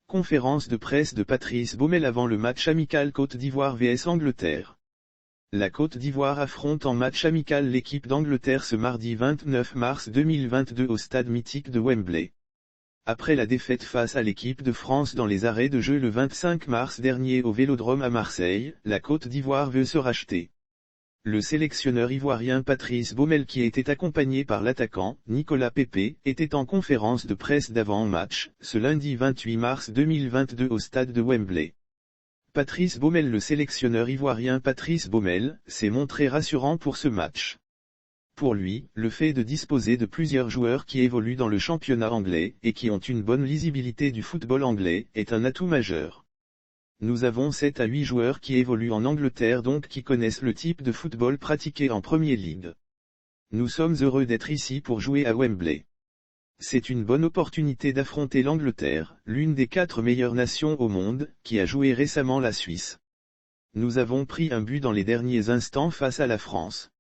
Conférence de presse de Patrice Baumel avant le match amical Côte d'Ivoire vs Angleterre. La Côte d'Ivoire affronte en match amical l'équipe d'Angleterre ce mardi 29 mars 2022 au stade mythique de Wembley. Après la défaite face à l'équipe de France dans les arrêts de jeu le 25 mars dernier au Vélodrome à Marseille, la Côte d'Ivoire veut se racheter. Le sélectionneur ivoirien Patrice Baumel, qui était accompagné par l'attaquant Nicolas Pepe, était en conférence de presse d'avant-match, ce lundi 28 mars 2022 au stade de Wembley. Patrice Baumel, le sélectionneur ivoirien Patrice Baumel, s'est montré rassurant pour ce match. Pour lui, le fait de disposer de plusieurs joueurs qui évoluent dans le championnat anglais, et qui ont une bonne lisibilité du football anglais, est un atout majeur. Nous avons 7 à 8 joueurs qui évoluent en Angleterre, donc qui connaissent le type de football pratiqué en Premier League. Nous sommes heureux d'être ici pour jouer à Wembley. C'est une bonne opportunité d'affronter l'Angleterre, l'une des 4 meilleures nations au monde, qui a joué récemment la Suisse. Nous avons pris un but dans les derniers instants face à la France.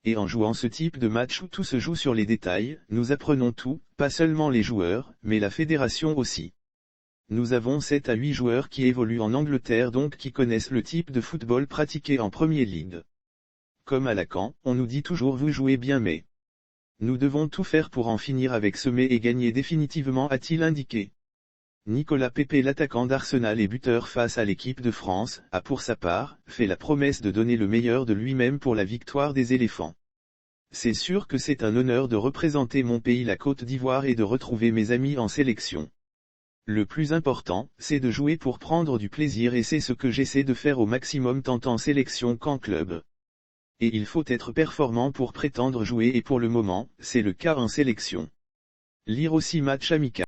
Et en jouant ce type de match où tout se joue sur les détails, nous apprenons tout, pas seulement les joueurs, mais la fédération aussi. Nous avons 7 à 8 joueurs qui évoluent en Angleterre, donc qui connaissent le type de football pratiqué en Premier League. Comme à Lacan, on nous dit toujours vous jouez bien, mais nous devons tout faire pour en finir avec ce mais et gagner définitivement, a-t-il indiqué. Nicolas Pepe, l'attaquant d'Arsenal et buteur face à l'équipe de France, a pour sa part fait la promesse de donner le meilleur de lui-même pour la victoire des éléphants. C'est sûr que c'est un honneur de représenter mon pays, la Côte d'Ivoire, et de retrouver mes amis en sélection. Le plus important, c'est de jouer pour prendre du plaisir, et c'est ce que j'essaie de faire au maximum tant en sélection qu'en club. Et il faut être performant pour prétendre jouer, et pour le moment, c'est le cas en sélection. Lire aussi match amical.